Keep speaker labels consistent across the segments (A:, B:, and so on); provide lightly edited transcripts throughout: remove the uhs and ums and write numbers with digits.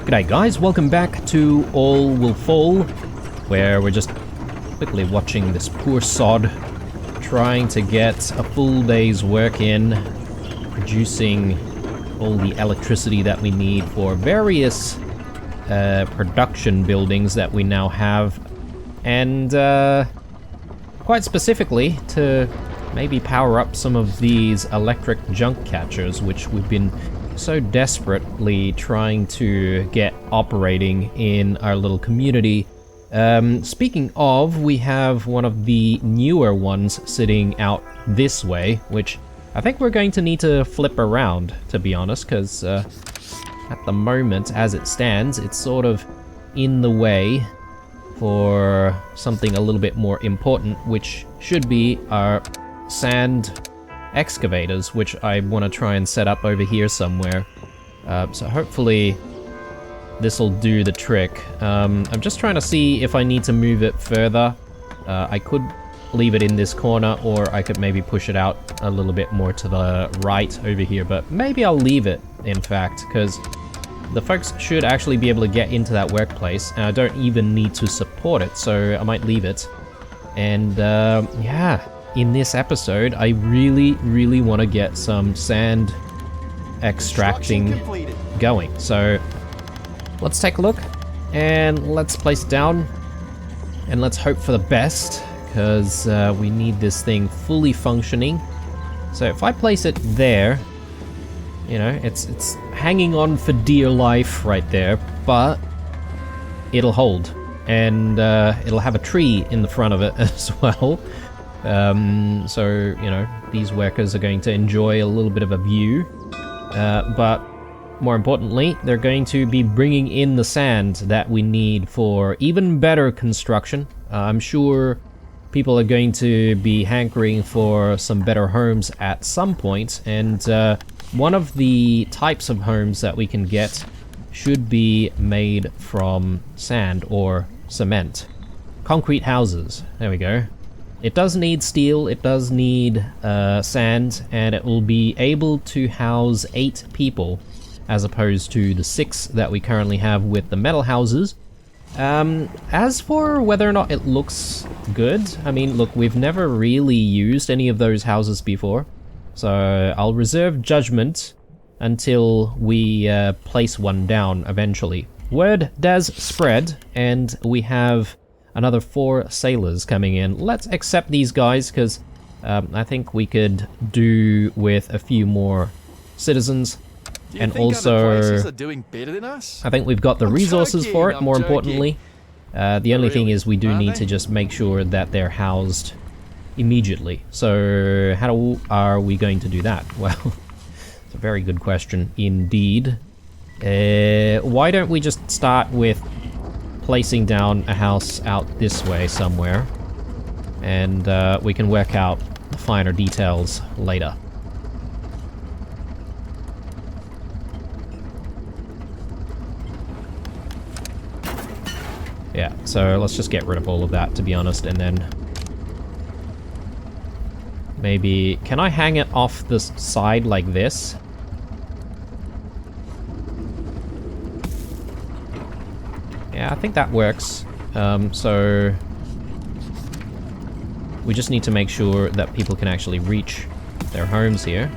A: G'day guys, welcome back to All Will Fall, where we're just quickly watching this poor sod trying to get a full day's work in, producing all the electricity that we need for various production buildings that we now have, and quite specifically to maybe power up some of these electric junk catchers, which we've been so desperately trying to get operating in our little community. Speaking of, we have one of the newer ones sitting out this way, which I think we're going to need to flip around, to be honest, because at the moment, as it stands, it's sort of in the way for something a little bit more important, which should be our sand excavators, which I want to try and set up over here somewhere. So hopefully this will do the trick. I'm just trying to see if I need to move it further. I could leave it in this corner, or I could maybe push it out a little bit more to the right over here, but maybe I'll leave it, in fact, because the folks should actually be able to get into that workplace, and I don't even need to support it, so I might leave it. And yeah, in this episode, I really want to get some sand extracting going. So let's take a look, and let's place it down, and let's hope for the best, because we need this thing fully functioning. So if I place it there, you know, it's hanging on for dear life right there, but it'll hold, and it'll have a tree in the front of it as well. So, you know, these workers are going to enjoy a little bit of a view, but more importantly, they're going to be bringing in the sand that we need for even better construction. I'm sure people are going to be hankering for some better homes at some point, and one of the types of homes that we can get should be made from sand or cement. Concrete houses, there we go. It does need steel, it does need sand, and it will be able to house 8 people, as opposed to the 6 that we currently have with the metal houses. As for whether or not it looks good, I mean, look, we've never really used any of those houses before, so I'll reserve judgment until we place one down eventually. Word does spread, and we have another 4 sailors coming in. Let's accept these guys, because I think we could do with a few more citizens. And also,
B: are doing better than us?
A: I think we've got the resources for it, more importantly. The only thing is we do need to just make sure that they're housed immediately. So how are we going to do that? Well, it's a very good question indeed. Why don't we just start with placing down a house out this way somewhere, and we can work out the finer details later. Yeah, so let's just get rid of all of that, to be honest, and then maybe, can I hang it off the side like this? Yeah, I think that works. So we just need to make sure that people can actually reach their homes here.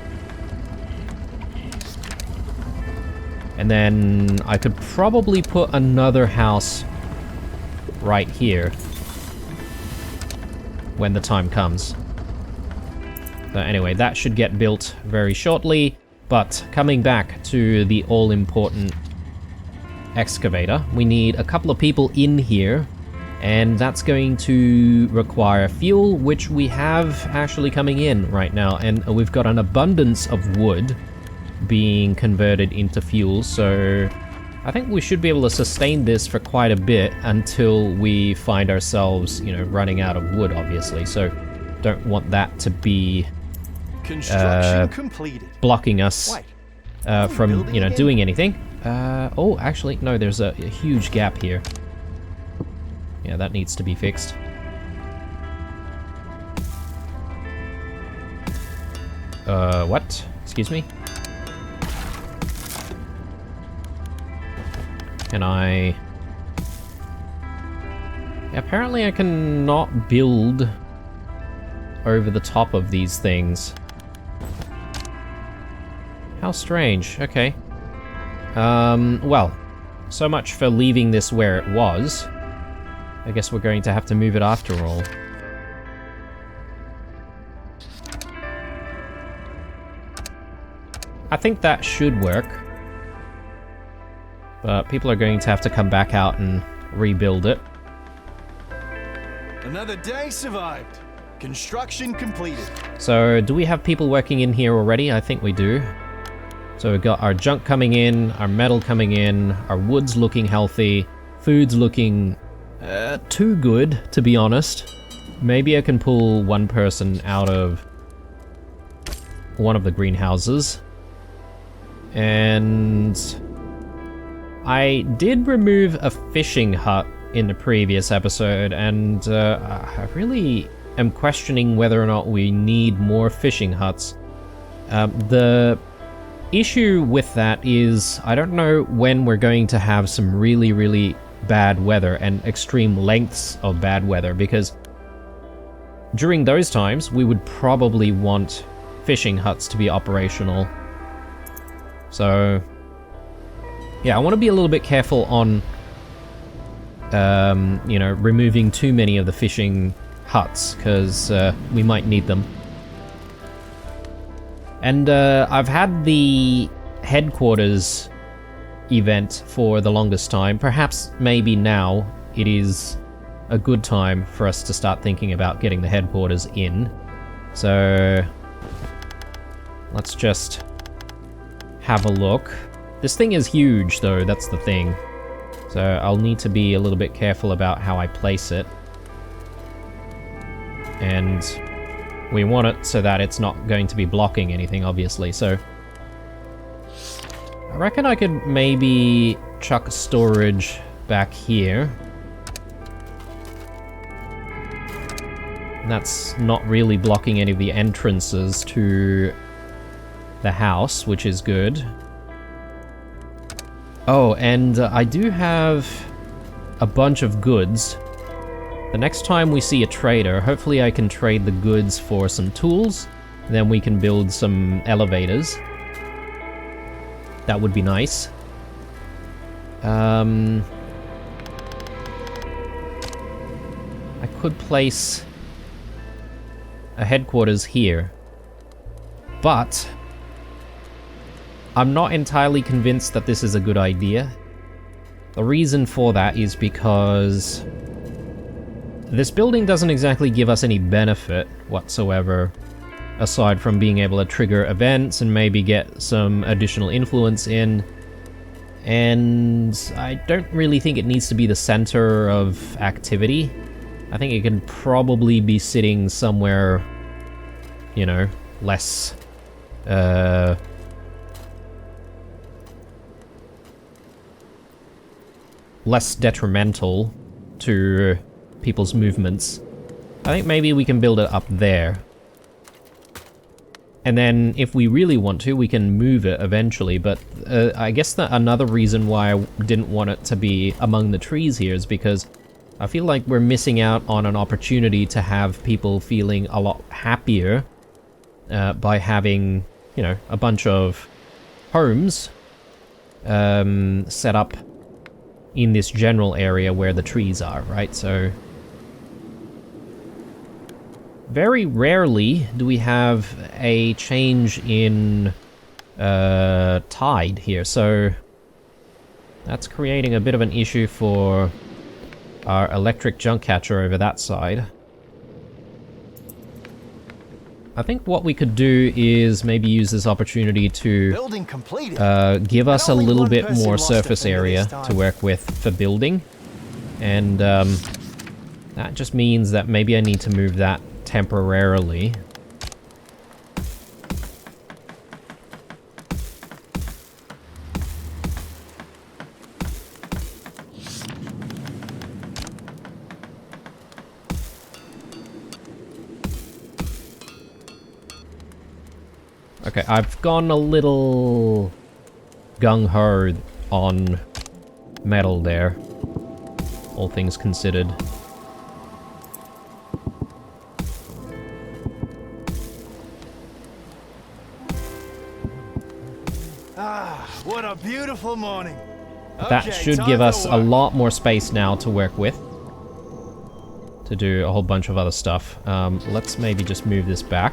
A: And then I could probably put another house right here when the time comes. So anyway, that should get built very shortly, but coming back to the all-important excavator, we need a couple of people in here, and that's going to require fuel, which we have actually coming in right now, and we've got an abundance of wood being converted into fuel, so I think we should be able to sustain this for quite a bit until we find ourselves, you know, running out of wood, obviously, so don't want that to be
B: Construction completed.
A: blocking us from, you know, doing anything. Oh, actually, no, there's a huge gap here. Yeah, that needs to be fixed. What? Excuse me? Can I... Apparently I can not build over the top of these things. How strange. Okay. Well, so much for leaving this where it was. I guess we're going to have to move it after all. I think that should work. But people are going to have to come back out and rebuild it.
B: Another day survived. Construction completed.
A: So, do we have people working in here already? I think we do. So we've got our junk coming in, our metal coming in, our wood's looking healthy, food's looking too good, to be honest. Maybe I can pull one person out of one of the greenhouses. And I did remove a fishing hut in the previous episode, and I really am questioning whether or not we need more fishing huts. The issue with that is I don't know when we're going to have some really, really bad weather and extreme lengths of bad weather, because during those times we would probably want fishing huts to be operational. So yeah, I want to be a little bit careful on you know, removing too many of the fishing huts, because we might need them. And I've had the headquarters event for the longest time. Perhaps maybe now it is a good time for us to start thinking about getting the headquarters in. So let's just have a look. This thing is huge though, that's the thing. So I'll need to be a little bit careful about how I place it. And we want it so that it's not going to be blocking anything, obviously, so... I reckon I could maybe chuck storage back here. That's not really blocking any of the entrances to the house, which is good. Oh, and I do have a bunch of goods. The next time we see a trader, hopefully I can trade the goods for some tools, then we can build some elevators. That would be nice. I could place a headquarters here, but I'm not entirely convinced that this is a good idea. The reason for that is because this building doesn't exactly give us any benefit whatsoever, aside from being able to trigger events and maybe get some additional influence in. And I don't really think it needs to be the center of activity. I think it can probably be sitting somewhere, you know, less less detrimental to people's movements. I think maybe we can build it up there. And then if we really want to, we can move it eventually, but I guess another reason why I didn't want it to be among the trees here is because I feel like we're missing out on an opportunity to have people feeling a lot happier by having, you know, a bunch of homes set up in this general area where the trees are, right? So very rarely do we have a change in tide here, so that's creating a bit of an issue for our electric junk catcher over that side. I think what we could do is maybe use this opportunity to give us a little bit more surface area to work with for building. And that just means that maybe I need to move that temporarily. Okay, I've gone a little gung-ho on metal there, all things considered.
B: What a beautiful morning.
A: That
B: Okay,
A: should
B: time
A: give
B: to
A: us a
B: work.
A: lot more space now to work with, to do a whole bunch of other stuff. Let's maybe just move this back.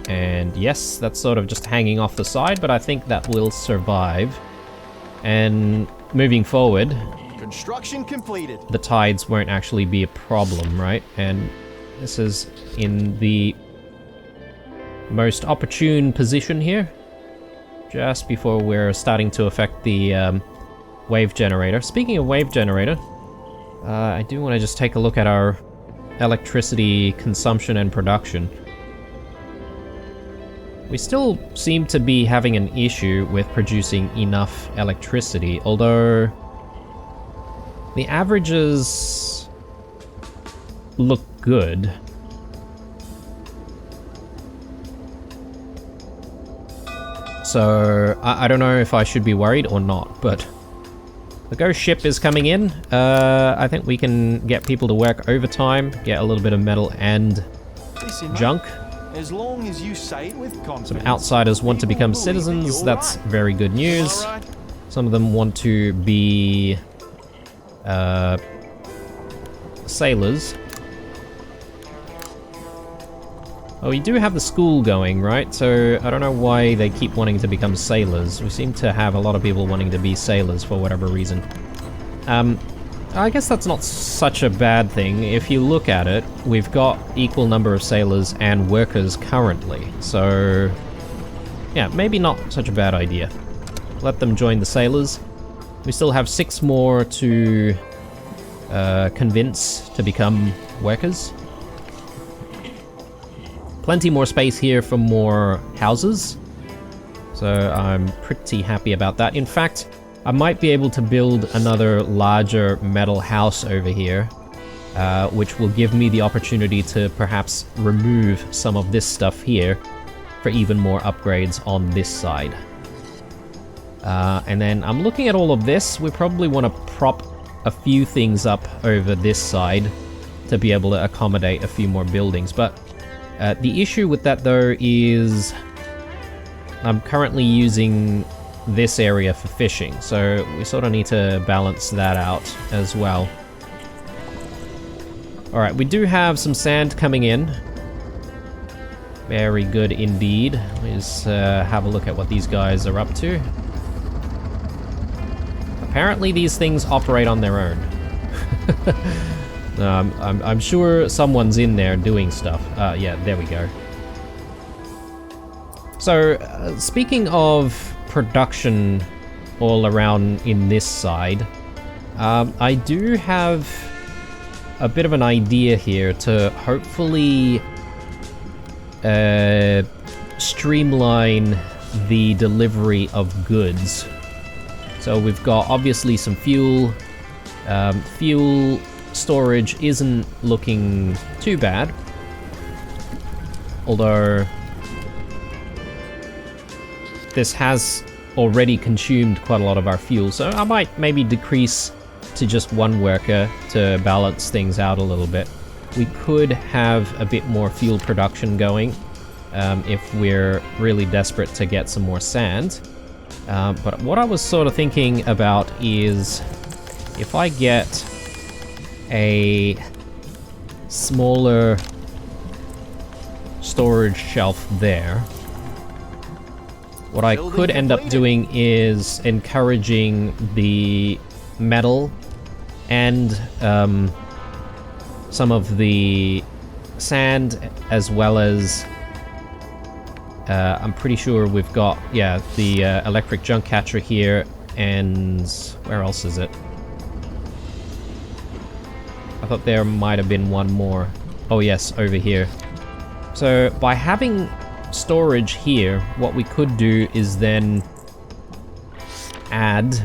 A: And yes, that's sort of just hanging off the side, but I think that will survive. And moving forward,
B: Construction completed.
A: the tides won't actually be a problem, right? And this is in the most opportune position here, just before we're starting to affect the wave generator. Speaking of wave generator, I do want to just take a look at our electricity consumption and production. We still seem to be having an issue with producing enough electricity, although the averages look good. So, I don't know if I should be worried or not, but the ghost ship is coming in. I think we can get people to work overtime, get a little bit of metal and
B: Listen, mate,
A: junk.
B: as long as you say it with confidence.
A: Some outsiders want to
B: people
A: become
B: believe that
A: citizens,
B: you're
A: that's
B: right.
A: very good news.
B: All right.
A: Some of them want to be sailors. Oh, we do have the school going, right? So I don't know why they keep wanting to become sailors. We seem to have a lot of people wanting to be sailors for whatever reason. I guess that's not such a bad thing. If you look at it, we've got equal number of sailors and workers currently. So, yeah, maybe not such a bad idea. Let them join the sailors. We still have 6 more to convince to become workers. Plenty more space here for more houses. So I'm pretty happy about that. In fact, I might be able to build another larger metal house over here, which will give me the opportunity to perhaps remove some of this stuff here for even more upgrades on this side. And then I'm looking at all of this. We probably want to prop a few things up over this side to be able to accommodate a few more buildings. But the issue with that though is I'm currently using this area for fishing, so we sort of need to balance that out as well. Alright, we do have some sand coming in. Very good indeed. Let's have a look at what these guys are up to. Apparently these things operate on their own. I'm sure someone's in there doing stuff. Yeah, there we go. So, speaking of production all around in this side, I do have a bit of an idea here to hopefully streamline the delivery of goods. So we've got obviously some fuel. Fuel storage isn't looking too bad, although this has already consumed quite a lot of our fuel, so I might maybe decrease to just 1 worker to balance things out a little bit. We could have a bit more fuel production going if we're really desperate to get some more sand. But what I was sort of thinking about is if I get a smaller storage shelf there, what I could end up doing is encouraging the metal and some of the sand, as well as I'm pretty sure we've got, yeah, the electric junk catcher here, and where else is it? I thought there might have been one more. Oh yes, over here. So by having storage here, what we could do is then add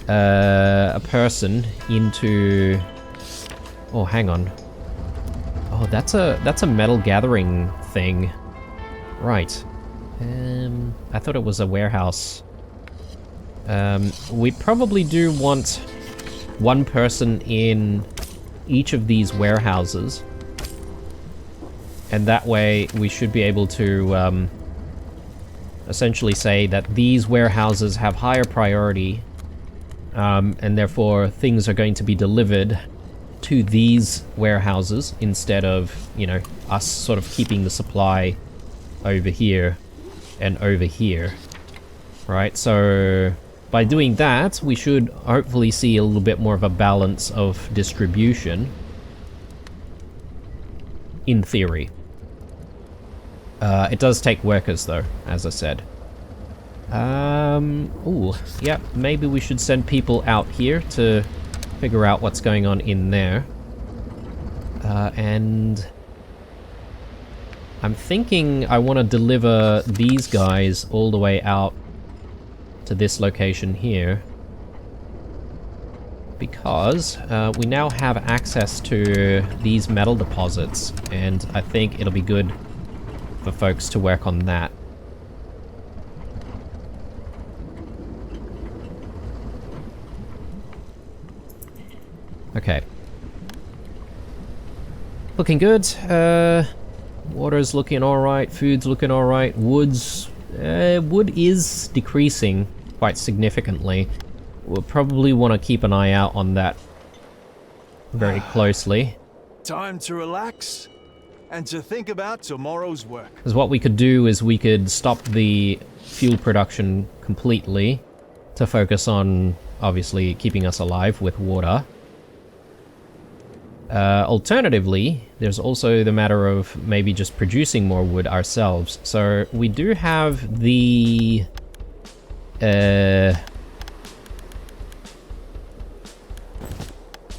A: a person into... Oh, hang on. Oh, that's a metal gathering thing. Right. I thought it was a warehouse We probably do want one person in each of these warehouses. And that way we should be able to essentially say that these warehouses have higher priority, and therefore things are going to be delivered to these warehouses instead of, you know, us sort of keeping the supply over here and over here. Right, so by doing that, we should hopefully see a little bit more of a balance of distribution. In theory. It does take workers though, as I said. Ooh, yeah, maybe we should send people out here to figure out what's going on in there. And I'm thinking I want to deliver these guys all the way out to this location here. Because we now have access to these metal deposits, and I think it'll be good for folks to work on that. Okay. Looking good. Water's looking alright, food's looking alright, wood is decreasing quite significantly. We'll probably want to keep an eye out on that very closely.
B: Time to relax and to think about tomorrow's work.
A: Because what we could do is we could stop the fuel production completely to focus on, obviously, keeping us alive with water. Alternatively, there's also the matter of maybe just producing more wood ourselves. So we do have the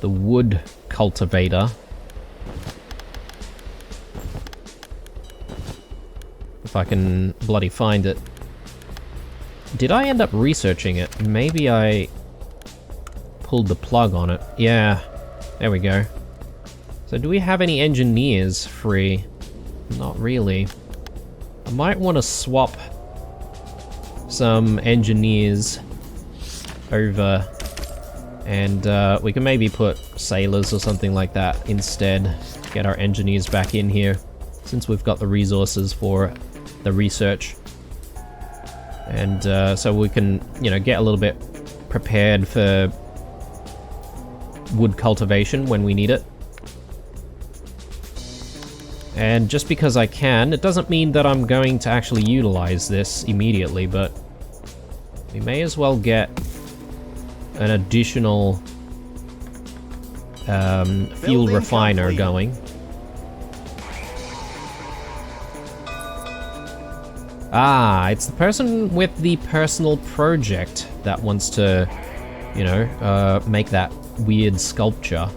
A: wood cultivator. If I can bloody find it. Did I end up researching it? Maybe I pulled the plug on it. Yeah, there we go. So do we have any engineers free? Not really. I might want to swap some engineers over, and we can maybe put sailors or something like that instead. Get our engineers back in here, since we've got the resources for the research. And so we can, you know, get a little bit prepared for wood cultivation when we need it. And just because I can, it doesn't mean that I'm going to actually utilize this immediately, but we may as well get an additional fuel refiner going. Ah, it's the person with the personal project that wants to, you know, make that weird sculpture.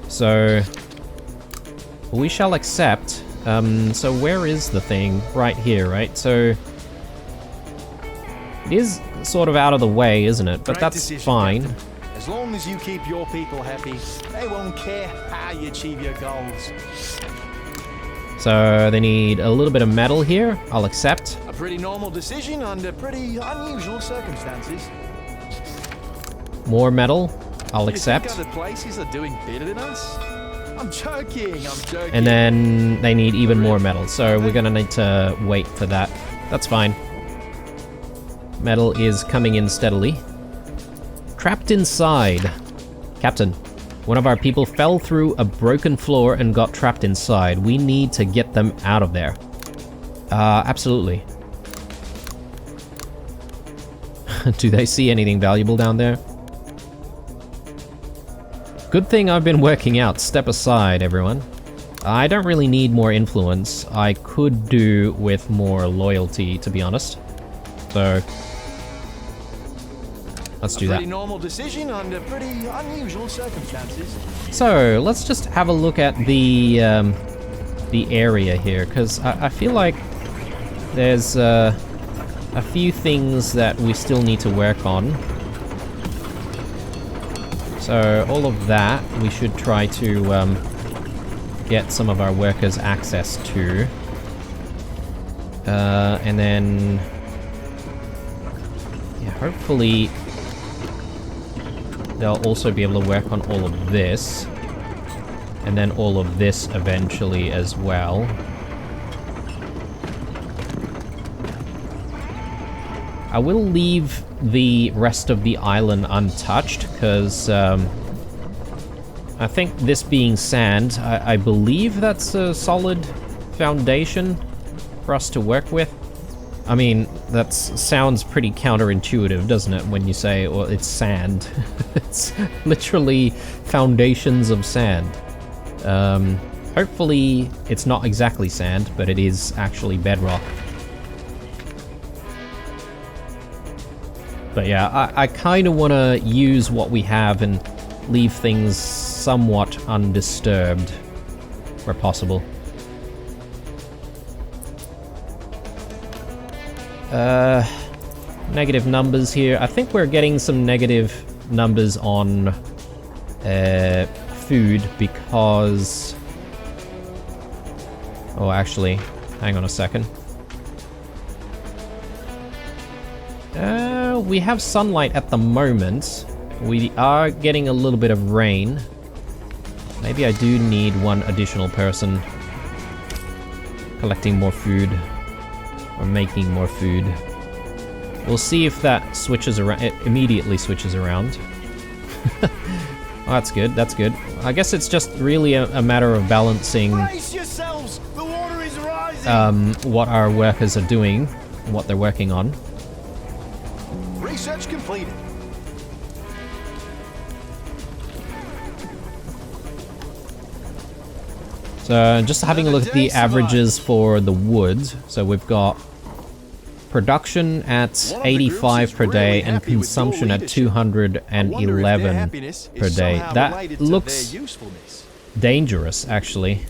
A: So we shall accept. So where is the thing? Right here, right? So it is sort of out of the way, isn't it? But that's fine.
B: Captain. As long as you keep your people happy, they won't care how you achieve your goals.
A: So they need a little bit of metal here. I'll accept.
B: A pretty normal decision under pretty unusual circumstances.
A: More metal. I'll accept.
B: You think other places are doing better than us? I'm joking, I'm joking.
A: And then they need even more metal, so we're gonna need to wait for that. That's fine. Metal is coming in steadily. Trapped inside. Captain, one of our people fell through a broken floor and got trapped inside. We need to get them out of there. Absolutely. Do they see anything valuable down there? Good thing I've been working out. Step aside, everyone. I don't really need more influence. I could do with more loyalty, to be honest. So let's do that.
B: Pretty normal decision under pretty unusual circumstances.
A: So let's just have a look at the area here, because I feel like there's a few things that we still need to work on. So all of that we should try to get some of our workers access to. And then yeah, hopefully they'll also be able to work on all of this. And then all of this eventually as well. I will leave the rest of the island untouched, because I think this being sand, I believe that's a solid foundation for us to work with. I mean, that sounds pretty counterintuitive, doesn't it, when you say, well, it's sand. It's literally foundations of sand. Hopefully it's not exactly sand, but it is actually bedrock. But yeah, I kind of want to use what we have and leave things somewhat undisturbed, where possible. Negative numbers here. I think we're getting some negative numbers on food because... Oh, actually, hang on a second. We have sunlight at the moment. We are getting a little bit of rain. Maybe I do need one additional person collecting more food or making more food. We'll see if that switches around. It immediately switches around. Oh, that's good. That's good. I guess it's just really a matter of balancing
B: Brace yourselves! The water is rising!
A: what our workers are doing, what they're working on.
B: Research completed.
A: So just having a look at the averages for the wood. So we've got production at 85 per day and consumption at 211 per day. That looks dangerous, actually.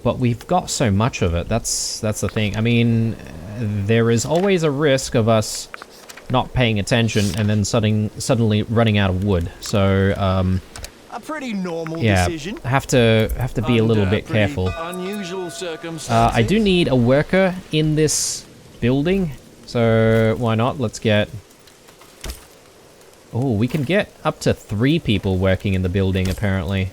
A: But we've got so much of it. That's the thing. I mean, there is always a risk of us not paying attention and then suddenly running out of wood. So
B: a pretty normal
A: yeah,
B: decision.
A: have to be a little bit careful.
B: Unusual circumstances.
A: I do need a worker in this building, so why not? Let's get... Oh, we can get up to 3 people working in the building, apparently.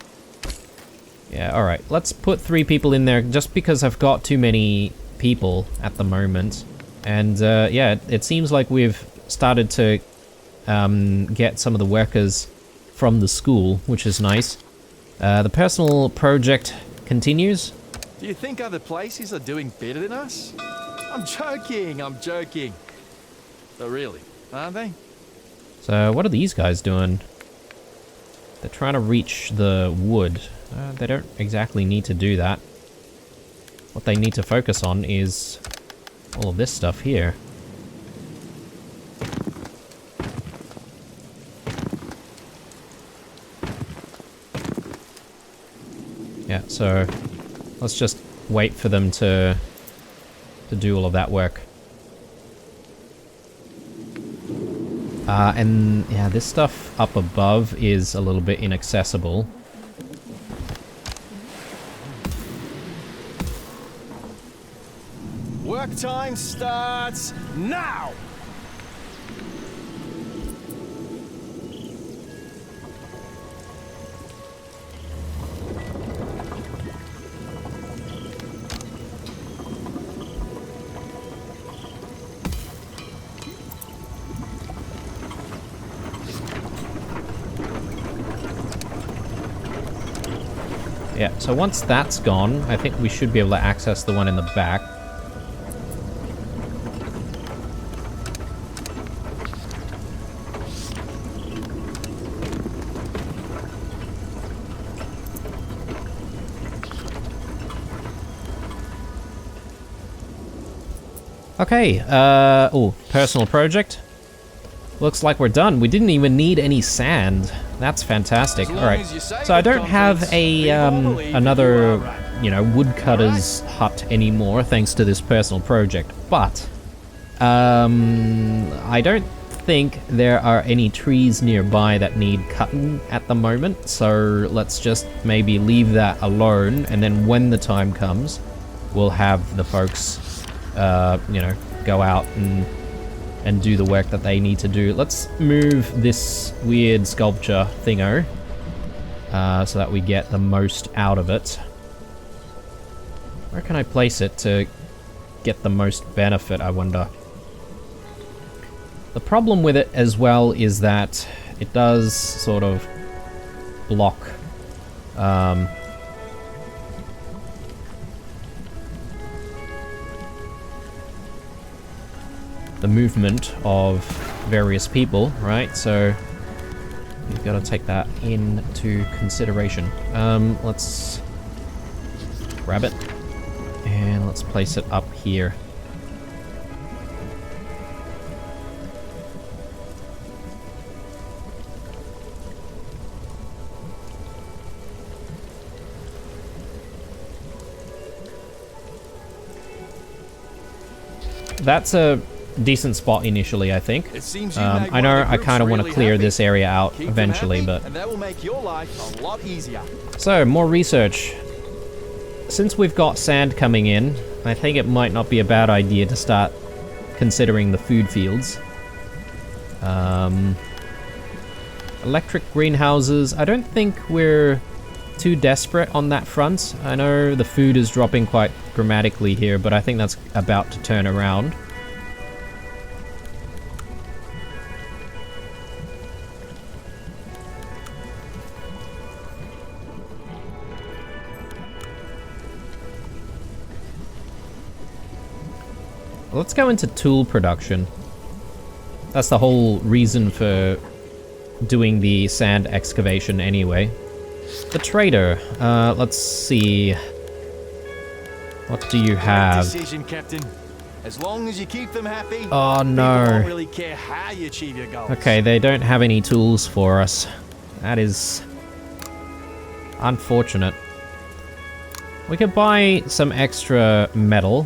A: Yeah, alright. Let's put 3 people in there, just because I've got too many people at the moment. And, yeah, it seems like we've started to get some of the workers from the school, which is nice. The personal project continues.
B: Do you think other places are doing better than us? I'm joking. But really, aren't they?
A: So, what are these guys doing? They're trying to reach the wood. They don't exactly need to do that. What they need to focus on is all of this stuff here. Yeah, so let's just wait for them to do all of that work. And yeah, this stuff up above is a little bit inaccessible.
B: Work time starts now!
A: Yeah, so once that's gone, I think we should be able to access the one in the back. Okay, oh, personal project. Looks like we're done. We didn't even need any sand. That's fantastic. Alright, so I don't have a, another, you know, woodcutter's hut anymore, thanks to this personal project. But, I don't think there are any trees nearby that need cutting at the moment, so let's just maybe leave that alone, and then when the time comes, we'll have the folks, you know, go out and and do the work that they need to do. Let's move this weird sculpture thingo so that we get the most out of it. Where can I place it to get the most benefit, I wonder? The problem with it as well is that it does sort of block the movement of various people, right? So you've got to take that into consideration. Let's grab it and let's place it up here. That's a decent spot initially, I think.
B: It seems
A: I know I kind of want to clear this area out eventually, but...
B: And that will make your life a lot easier.
A: So, more research. Since we've got sand coming in, I think it might not be a bad idea to start considering the food fields. Electric greenhouses. I don't think we're too desperate on that front. I know the food is dropping quite dramatically here, but I think that's about to turn around. Let's go into tool production. That's the whole reason for doing the sand excavation anyway. The trader, let's see. What do you have?
B: Decision, Captain. As long as you keep them happy,
A: Oh
B: people
A: no.
B: won't really care how you achieve your goals.
A: Okay, they don't have any tools for us. That is unfortunate. We could buy some extra metal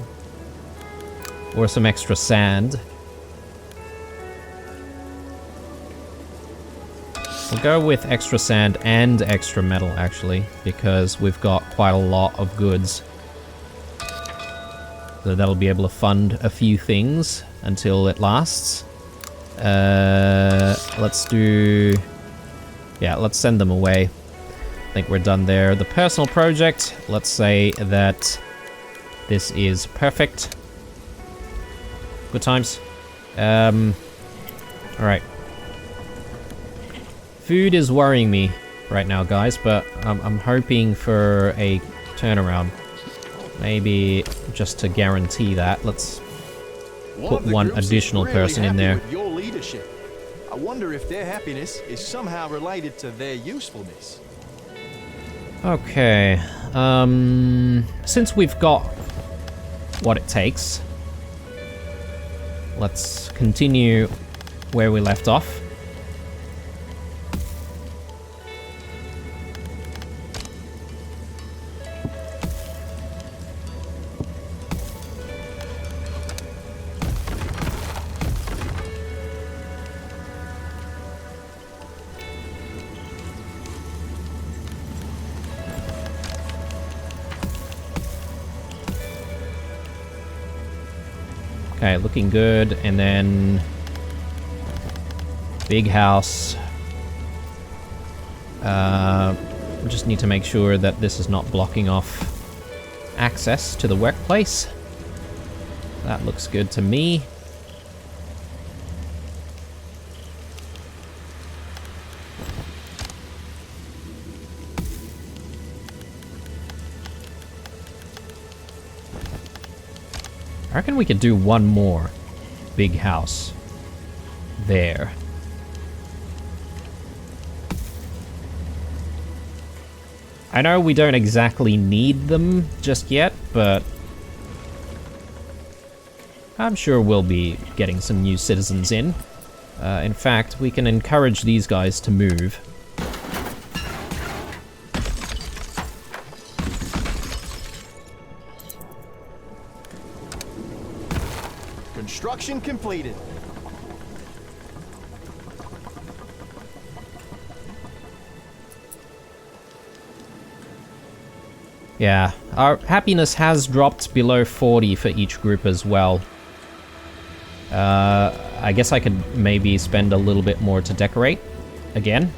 A: or some extra sand. We'll go with extra sand and extra metal, actually, because we've got quite a lot of goods. So that'll be able to fund a few things until it lasts. Let's do... Yeah, let's send them away. I think we're done there. The personal project, let's say that this is perfect. Good times. Alright. Food is worrying me right now, guys, but I'm hoping for a turnaround. Maybe just to guarantee that, let's put one additional person in there.
B: With your leadership. I wonder if their happiness is somehow related to their usefulness.
A: Okay. Since we've got what it takes, let's continue where we left off. Okay, looking good, and then big house. We just need to make sure that this is not blocking off access to the workplace. That looks good to me. I reckon we could do one more big house there. I know we don't exactly need them just yet, but I'm sure we'll be getting some new citizens in. In fact, we can encourage these guys to move.
B: Construction completed.
A: Yeah, our happiness has dropped below 40 for each group as well. I guess I could maybe spend a little bit more to decorate again.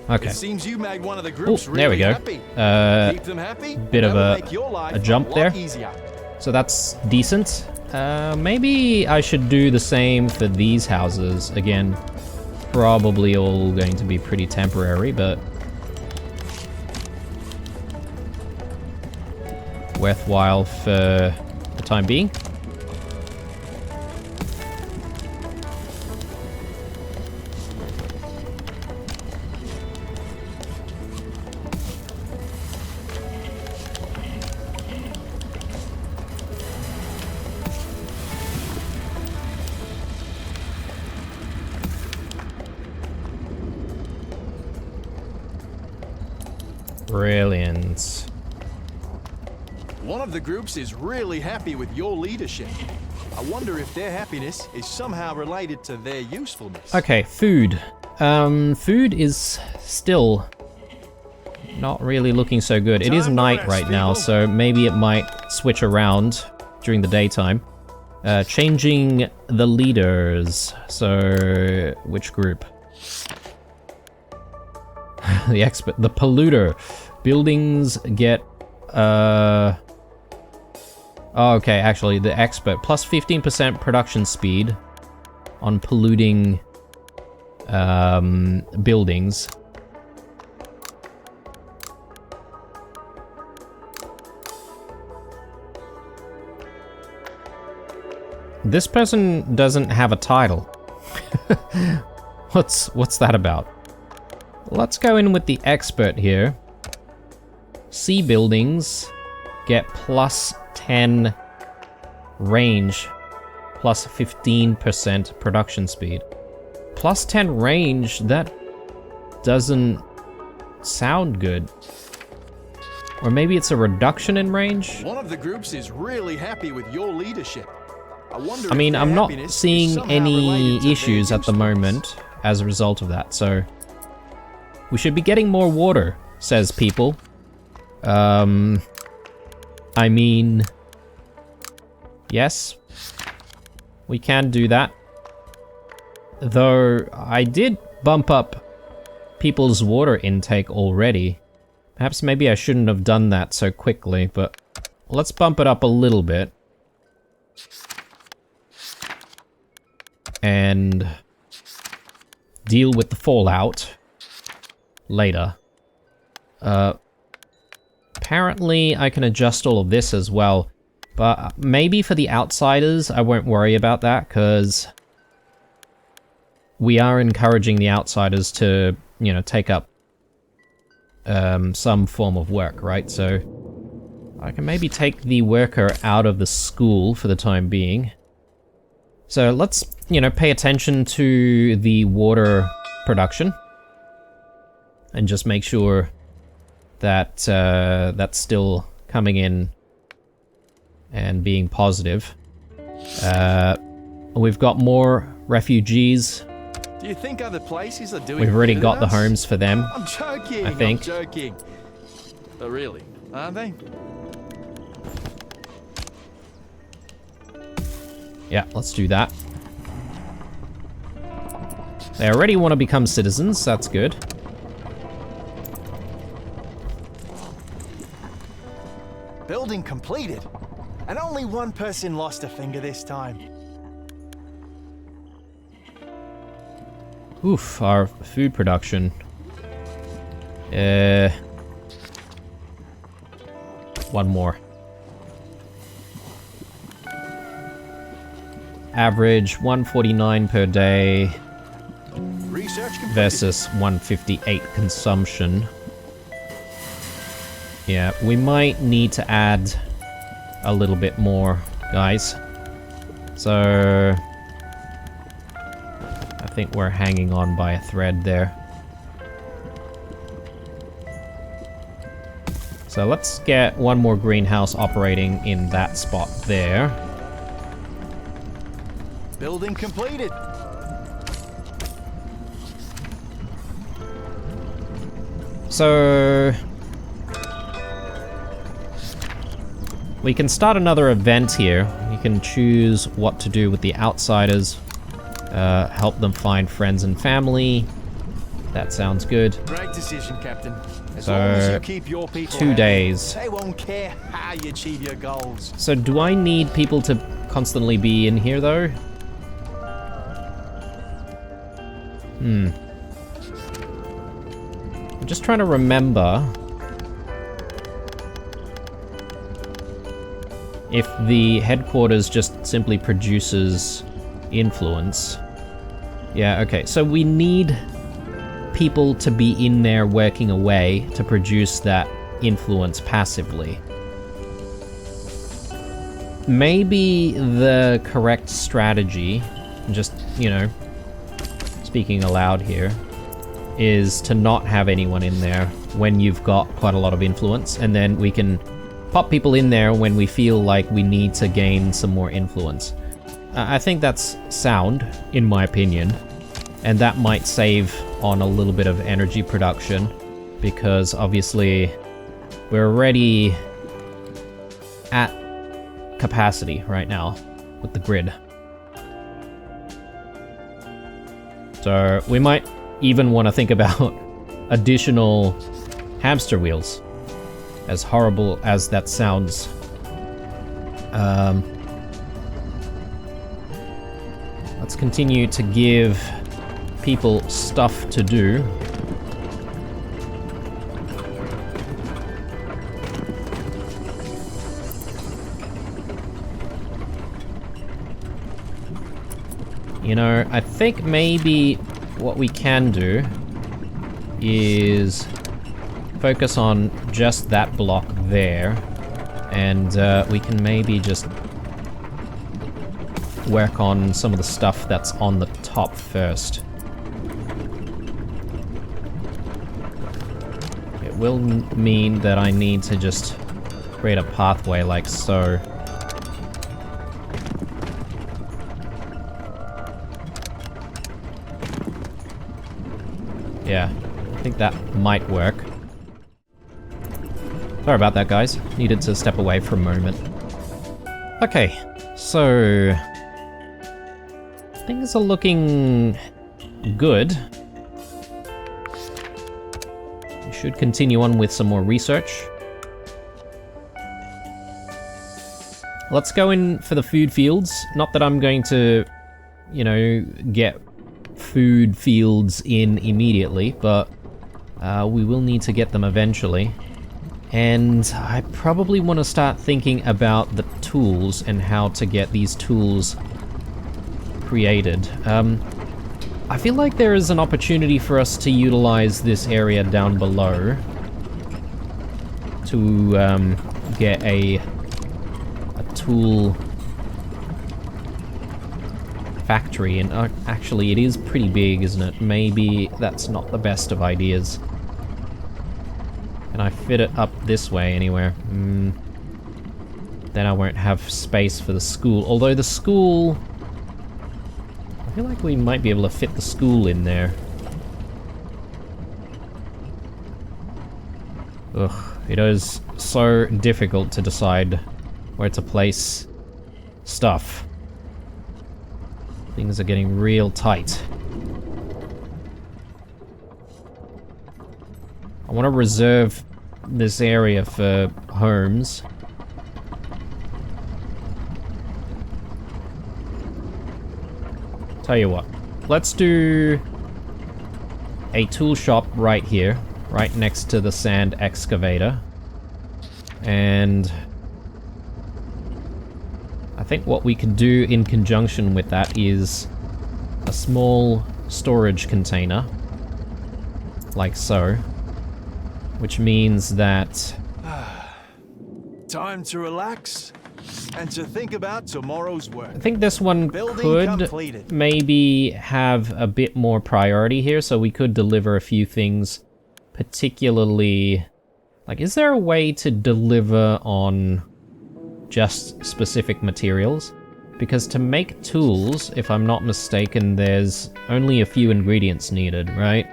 A: Okay.
B: It seems you made one of the groups
A: there we
B: really
A: go.
B: happy. Keep them happy.
A: Bit of
B: that'll make your life
A: a jump
B: lot
A: there.
B: easier.
A: So that's decent. Maybe I should do the same for these houses. Again, probably all going to be pretty temporary, but worthwhile for the time being. Brilliant.
B: One of the groups is really happy with your leadership. I wonder if their happiness is somehow related to their usefulness.
A: Okay, food. Food is still not really looking so good. It is
B: Time to
A: night
B: rest,
A: right now,
B: people.
A: so maybe it might switch around during the daytime. Changing the leaders. So, which group? The expert, the polluter. Buildings get, oh, okay, actually, the expert. Plus 15% production speed on polluting, buildings. This person doesn't have a title. What's that about? Let's go in with the expert here. C buildings get plus 10 range, plus 15% production speed. Plus 10 range, that doesn't sound good. Or maybe it's a reduction in range?
B: One of the groups is really happy with your leadership. I wonder
A: I mean,
B: if
A: I'm
B: their
A: not
B: happiness is
A: seeing
B: somehow
A: any
B: related to their
A: issues at the
B: usefulness.
A: moment as a result of that, so... We should be getting more water, says people. I mean... Yes. We can do that. Though, I did bump up people's water intake already. Perhaps maybe I shouldn't have done that so quickly, but... Let's bump it up a little bit. And... deal with the fallout later. Apparently I can adjust all of this as well, but maybe for the outsiders I won't worry about that, because we are encouraging the outsiders to, you know, take up some form of work, right? So I can maybe take the worker out of the school for the time being. So let's, you know, pay attention to the water production. And just make sure that that's still coming in and being positive. We've got more refugees.
B: Do you think other places are doing
A: We've already
B: better
A: got
B: than
A: the
B: us?
A: homes for them.
B: I'm joking.
A: I think.
B: I'm joking. But really, aren't they?
A: Yeah, let's do that. They already want to become citizens, that's good.
B: Building completed. And only one person lost a finger this time.
A: Oof, our food production. One more. Average 149 per day
B: Research completed.
A: versus 158 consumption. Yeah, we might need to add a little bit more, guys. So I think we're hanging on by a thread there. So let's get one more greenhouse operating in that spot there.
B: Building completed.
A: So we can start another event here. You can choose what to do with the outsiders. Help them find friends and family. That sounds good.
B: Great decision, Captain. As
A: So,
B: long as you keep your people
A: 2
B: happy,
A: days.
B: they won't care how you achieve your goals.
A: So do I need people to constantly be in here though? I'm just trying to remember if the headquarters just simply produces influence. Yeah, okay, so we need people to be in there working away to produce that influence passively. Maybe the correct strategy, just, you know, speaking aloud here, is to not have anyone in there when you've got quite a lot of influence, and then we can pop people in there when we feel like we need to gain some more influence. I think that's sound, in my opinion, and that might save on a little bit of energy production, because obviously we're already at capacity right now with the grid. So we might even want to think about additional hamster wheels, as horrible as that sounds. Let's continue to give people stuff to do. You know, I think maybe what we can do is focus on just that block there, and we can maybe just work on some of the stuff that's on the top first. It will mean that I need to just create a pathway like so. Yeah, I think that might work. Sorry about that, guys. Needed to step away for a moment. Okay, so things are looking good. We should continue on with some more research. Let's go in for the food fields. Not that I'm going to, you know, get food fields in immediately, but we will need to get them eventually. And I probably want to start thinking about the tools and how to get these tools created. I feel like there is an opportunity for us to utilize this area down below to get a tool factory, and actually it is pretty big, isn't it? Maybe that's not the best of ideas. Can I fit it up this way anywhere? Then I won't have space for the school, although the school, I feel like we might be able to fit the school in there. Ugh, it is so difficult to decide where to place stuff. Things are getting real tight. I want to reserve this area for homes. Tell you what, let's do a tool shop right here, right next to the sand excavator. And I think what we can do in conjunction with that is a small storage container, like so, which means that...
B: Time to relax and to think about tomorrow's work.
A: I think this one
B: Building
A: could
B: completed.
A: maybe have a bit more priority here, so we could deliver a few things, particularly... Like, is there a way to deliver on just specific materials? Because to make tools, if I'm not mistaken, there's only a few ingredients needed, right?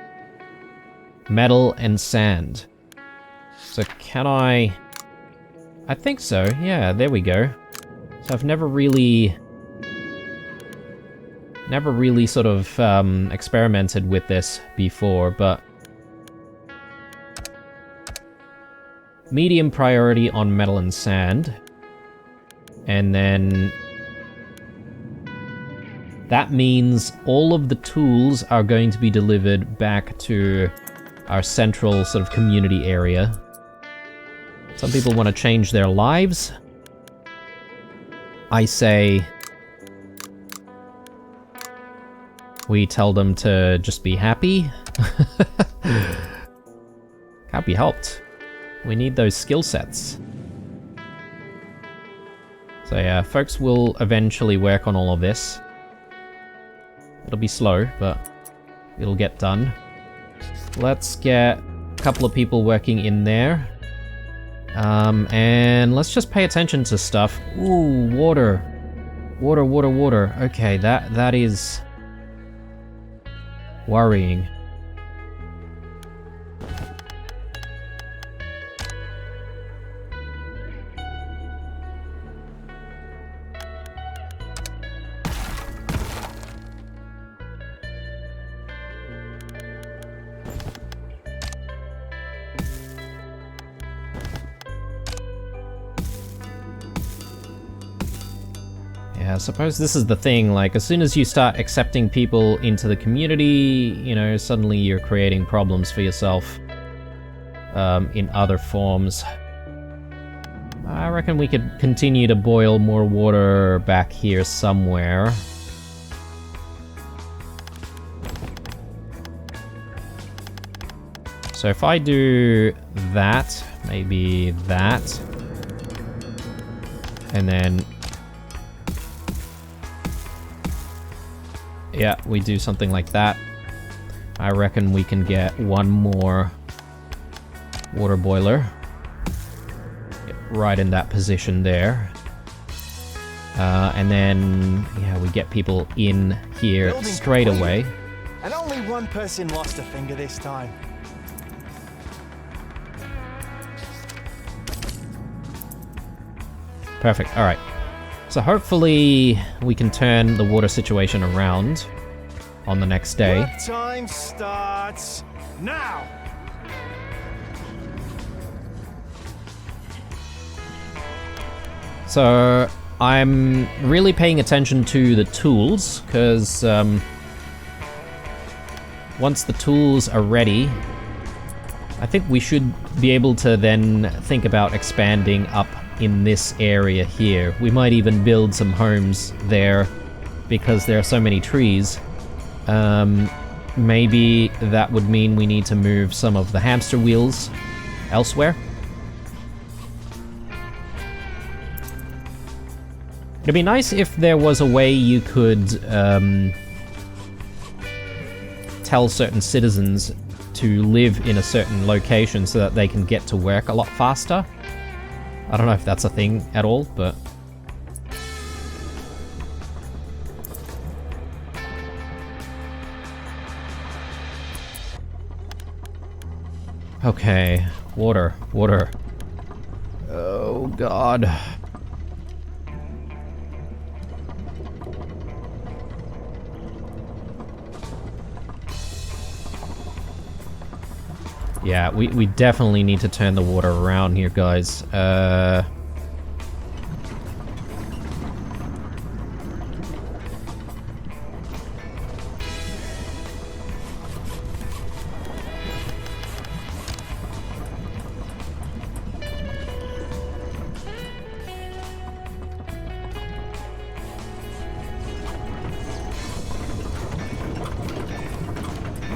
A: Metal and sand. So can I think so, yeah, there we go. So I've never really sort of experimented with this before, but medium priority on metal and sand. And then that means all of the tools are going to be delivered back to our central sort of community area. Some people want to change their lives. I say we tell them to just be happy. Can't be helped. We need those skill sets. So yeah, folks will eventually work on all of this. It'll be slow, but it'll get done. Let's get a couple of people working in there. And let's just pay attention to stuff. Ooh, water. Water, water, water. Okay, that is worrying. I suppose this is the thing, like, as soon as you start accepting people into the community, you know, suddenly you're creating problems for yourself in other forms. I reckon we could continue to boil more water back here somewhere. So if I do that, maybe that, and then... yeah, we do something like that. I reckon we can get one more water boiler. Right in that position there. And then, yeah, we get people in here
B: Building
A: straight
B: completed.
A: away.
B: And only one person lost a finger this time.
A: Perfect, alright. So hopefully we can turn the water situation around on the next day.
B: Work time starts now.
A: So I'm really paying attention to the tools, because once the tools are ready, I think we should be able to then think about expanding up in this area here. We might even build some homes there because there are so many trees. Maybe that would mean we need to move some of the hamster wheels elsewhere. It'd be nice if there was a way you could tell certain citizens to live in a certain location so that they can get to work a lot faster. I don't know if that's a thing at all, but... okay, water, water. Oh god. Yeah, we definitely need to turn the water around here, guys.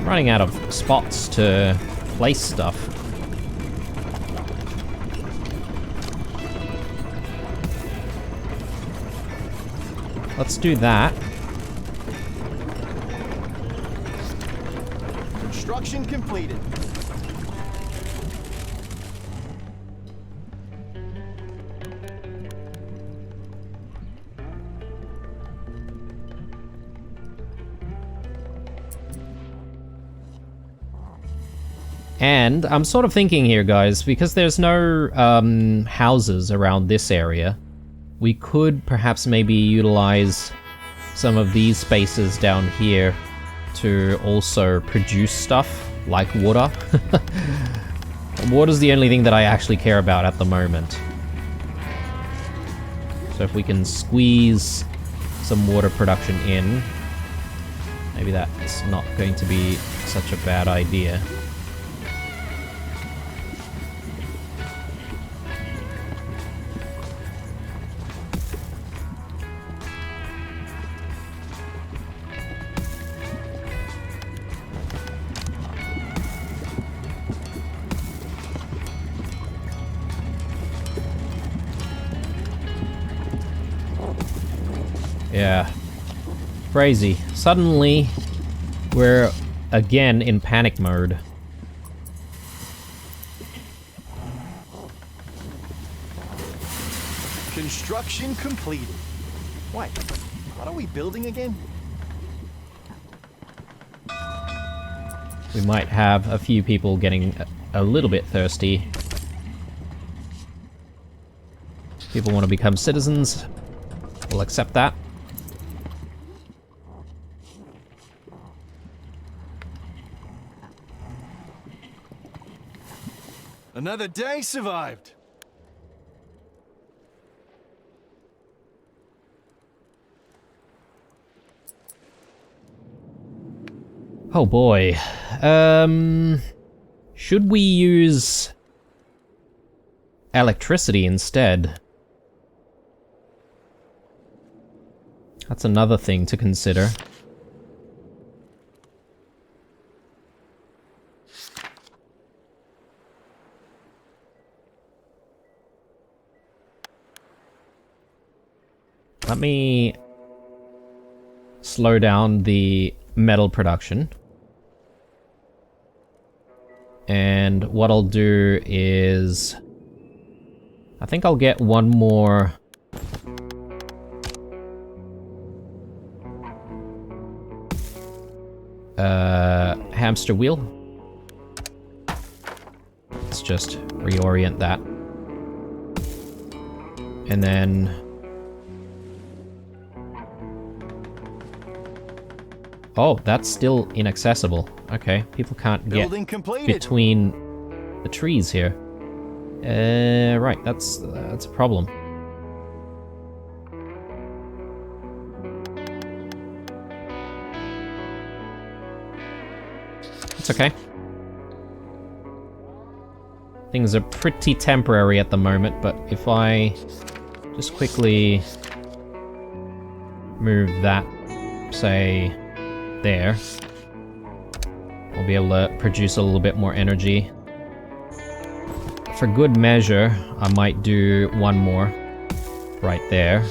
A: running out of spots to place stuff. Let's do that.
B: Construction completed.
A: And I'm sort of thinking here, guys, because there's no houses around this area, we could perhaps maybe utilize some of these spaces down here to also produce stuff, like water. Water's the only thing that I actually care about at the moment. So if we can squeeze some water production in, maybe that's not going to be such a bad idea. Yeah. Crazy. Suddenly, we're again in panic mode.
B: Construction completed. Wait, what are we building again?
A: We might have a few people getting a little bit thirsty. People want to become citizens. We'll accept that.
B: Another day survived.
A: Oh boy. Should we use electricity instead? That's another thing to consider. Let me slow down the metal production. And what I'll do is, I think I'll get one more hamster wheel. Let's just reorient that. And then oh, that's still inaccessible. Okay, people can't get between the trees here. Right, that's a problem. It's okay. Things are pretty temporary at the moment, but if I just quickly move that, say, there, I'll be able to produce a little bit more energy. For good measure, I might do one more right there.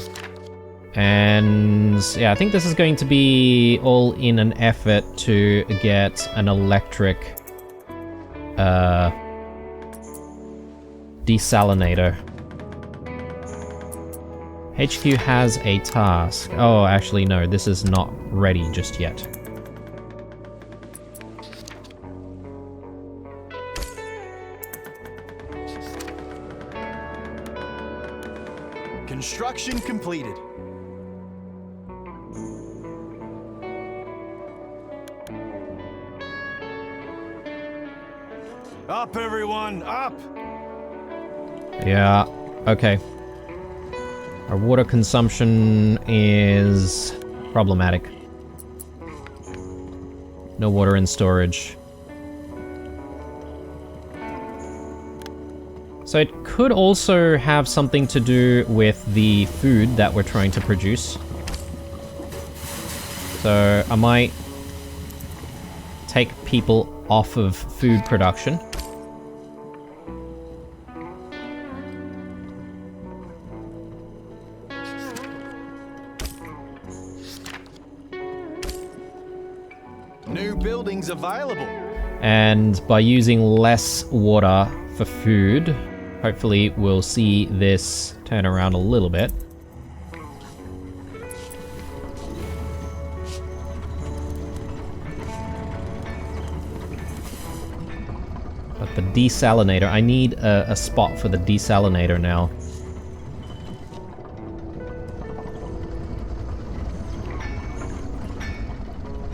A: And yeah, I think this is going to be all in an effort to get an electric desalinator. HQ has a task. Oh, actually no, this is not ready just yet.
B: Construction completed. Up, everyone, up!
A: Yeah, okay. Our water consumption is problematic. No water in storage. So it could also have something to do with the food that we're trying to produce. So I might take people off of food production.
B: New buildings available.
A: And by using less water for food, hopefully we'll see this turn around a little bit. But the desalinator, I need a spot for the desalinator now.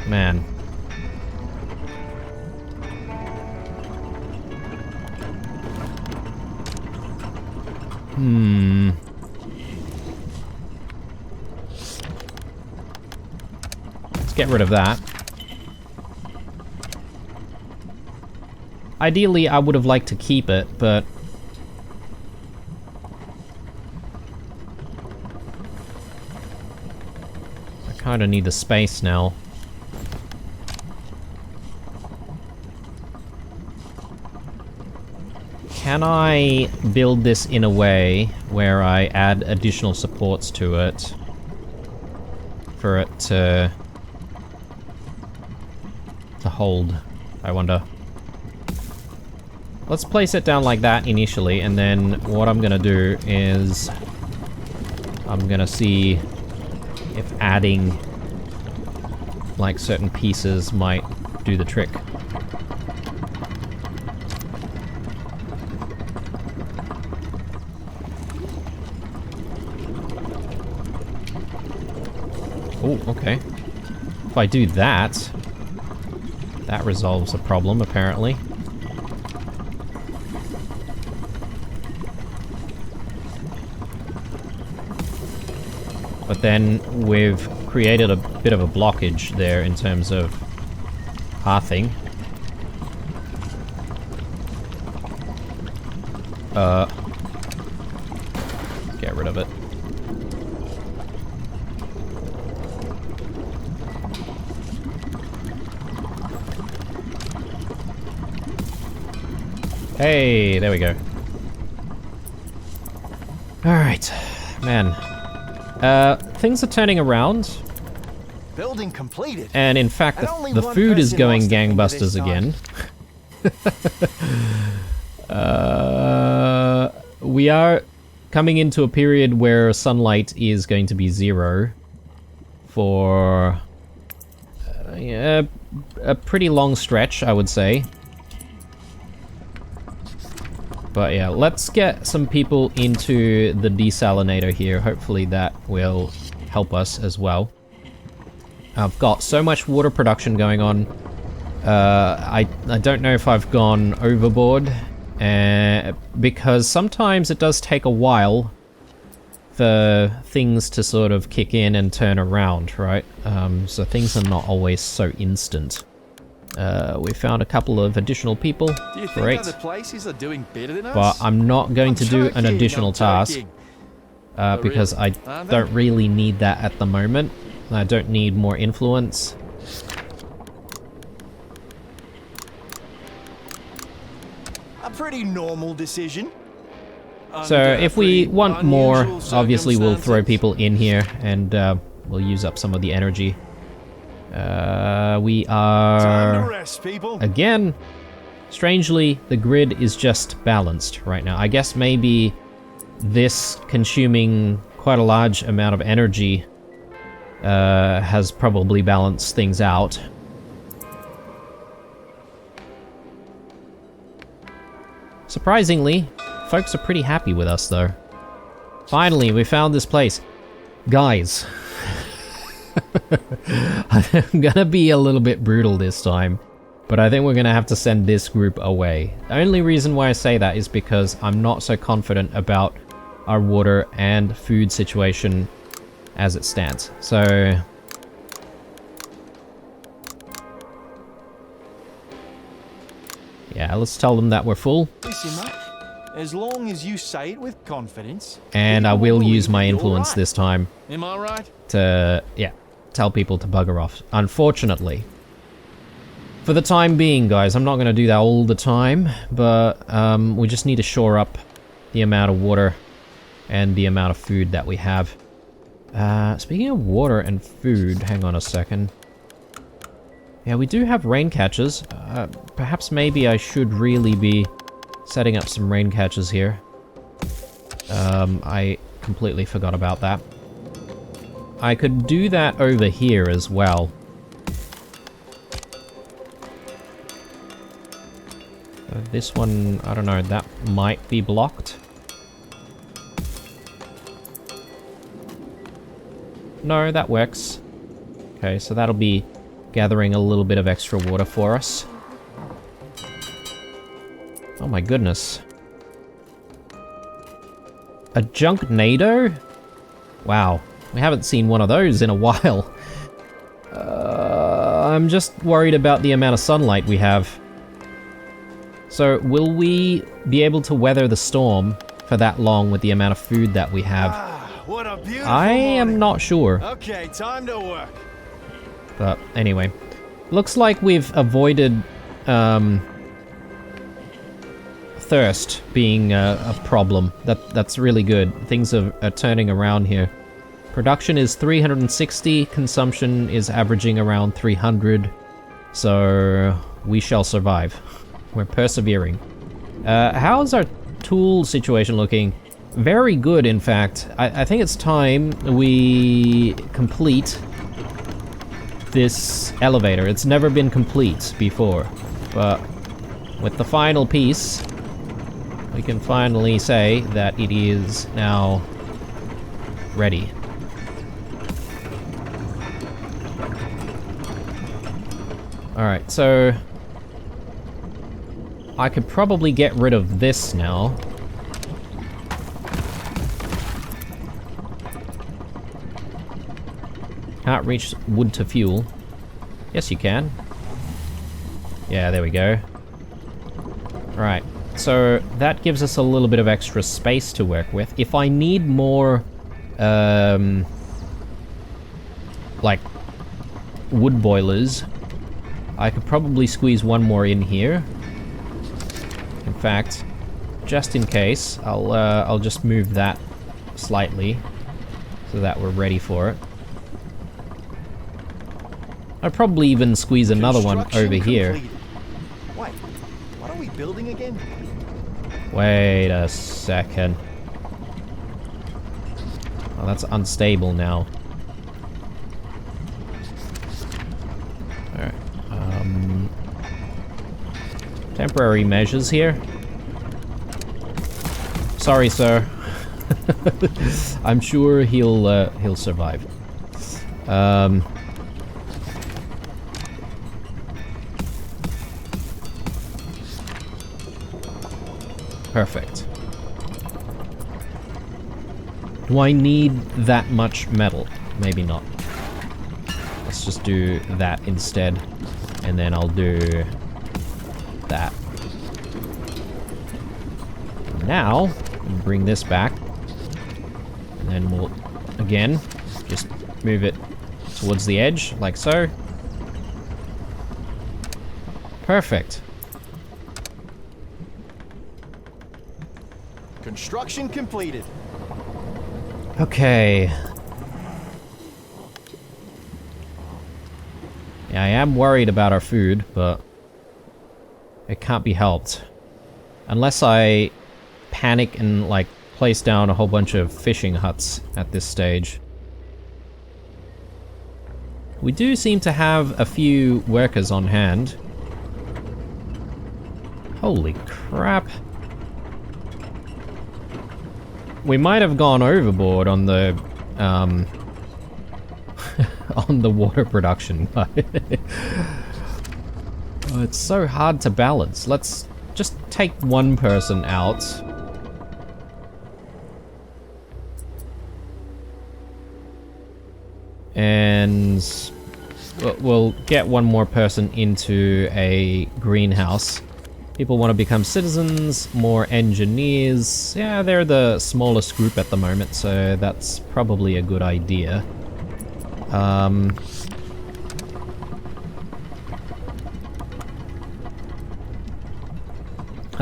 A: Man. Let's get rid of that. Ideally, I would have liked to keep it, but I kind of need the space now. Can I build this in a way where I add additional supports to it for it to hold, I wonder? Let's place it down like that initially, and then what I'm gonna do is I'm gonna see if adding like certain pieces might do the trick. Oh, okay. If I do that, that resolves a problem, apparently. But then we've created a bit of a blockage there in terms of pathing. Get rid of it. Hey, there we go. Alright, man. Things are turning around.
B: Building completed.
A: And in fact, the food is going gangbusters again. We are coming into a period where sunlight is going to be 0 for a pretty long stretch, I would say. But yeah, let's get some people into the desalinator here. Hopefully that will help us as well. I've got so much water production going on. I don't know if I've gone overboard. Because sometimes it does take a while for things to sort of kick in and turn around, right? So things are not always so instant. We found a couple of additional people.
B: Do you think other places are doing better than us?
A: But I'm not going to do an additional task because I don't really need that at the moment. I don't need more influence.
B: A pretty normal decision.
A: So if we want more, obviously we'll throw people in here and we'll use up some of the energy. We are, again, strangely, the grid is just balanced right now. I guess maybe this consuming quite a large amount of energy has probably balanced things out. Surprisingly, folks are pretty happy with us though. Finally, we found this place. Guys. I'm gonna be a little bit brutal this time, but I think we're gonna have to send this group away. The only reason why I say that is because I'm not so confident about our water and food situation as it stands. So yeah, let's tell them that we're full.
B: Listen, mate, as long as you say it with confidence.
A: And I will use my influence
B: right.
A: this time.
B: Am I right?
A: To, yeah, tell people to bugger off. Unfortunately, For the time being, guys, I'm not going to do that all the time, but we just need to shore up the amount of water and the amount of food that we have. Speaking of water and food, hang on a second. Yeah, we do have rain catchers. Perhaps maybe I should really be setting up some rain catchers here. I completely forgot about that. I could do that over here as well. This one, I don't know, that might be blocked. No, that works. Okay, so that'll be gathering a little bit of extra water for us. Oh my goodness. A Junknado? Wow, we haven't seen one of those in a while. I'm just worried about the amount of sunlight we have. So, will we be able to weather the storm for that long with the amount of food that we have?
B: What a beautiful
A: I am
B: morning.
A: not sure.
B: Okay, time to work.
A: But anyway, looks like we've avoided thirst being a problem. That's really good. Things are turning around here. Production is 360, consumption is averaging around 300, so we shall survive. We're persevering. How's our tool situation looking? Very good, in fact. I think it's time we complete this elevator. It's never been complete before, but with the final piece, we can finally say that it is now ready. Alright, so I could probably get rid of this now. Can't reach wood to fuel. Yes, you can. Yeah, there we go. Alright, so that gives us a little bit of extra space to work with. If I need more, like, wood boilers, I could probably squeeze one more in here. In fact, just in case, I'll just move that slightly so that we're ready for it. I'd probably even squeeze another one over here.
B: Completed. Wait, what are we building again?
A: Wait a second. Oh, that's unstable now. Alright. Temporary measures here. Sorry, sir. I'm sure he'll survive. Perfect. Do I need that much metal? Maybe not. Let's just do that instead. And then I'll do that. Now, bring this back. And then we'll, again, just move it towards the edge, like so. Perfect.
B: Construction completed.
A: Okay. Yeah, I am worried about our food, but it can't be helped. Unless I panic and, like, place down a whole bunch of fishing huts at this stage. We do seem to have a few workers on hand. Holy crap. We might have gone overboard on the, on the water production, but oh, it's so hard to balance. Let's just take one person out. And we'll get one more person into a greenhouse. People want to become citizens, more engineers. Yeah, they're the smallest group at the moment, so that's probably a good idea.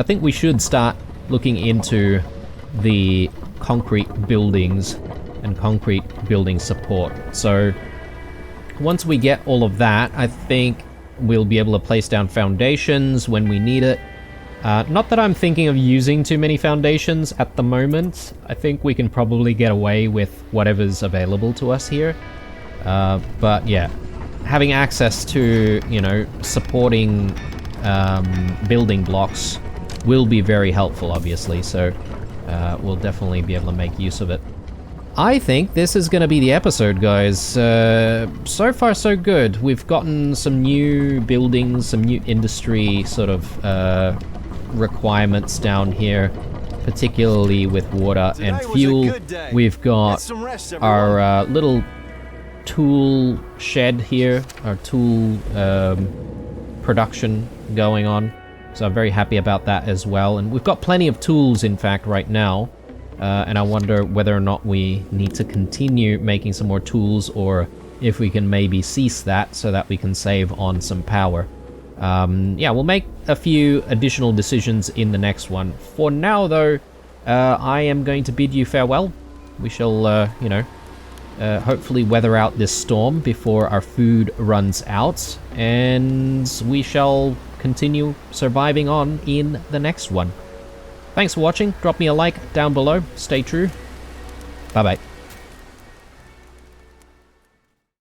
A: I think we should start looking into the concrete buildings and concrete building support. So once we get all of that, I think we'll be able to place down foundations when we need it. Not that I'm thinking of using too many foundations at the moment. I think we can probably get away with whatever's available to us here. But yeah, having access to, you know, supporting building blocks will be very helpful, obviously. So we'll definitely be able to make use of it. I think this is going to be the episode, guys. So far, so good. We've gotten some new buildings, some new industry sort of requirements down here, particularly with water and fuel. We've got our little tool shed here, our tool production going on. So I'm very happy about that as well. And we've got plenty of tools, in fact, right now. And I wonder whether or not we need to continue making some more tools, or if we can maybe cease that so that we can save on some power. Yeah, we'll make a few additional decisions in the next one. For now, though, I am going to bid you farewell. We shall, you know, hopefully weather out this storm before our food runs out, and we shall continue surviving on in the next one. Thanks for watching. Drop me a like down below. Stay true. Bye-bye.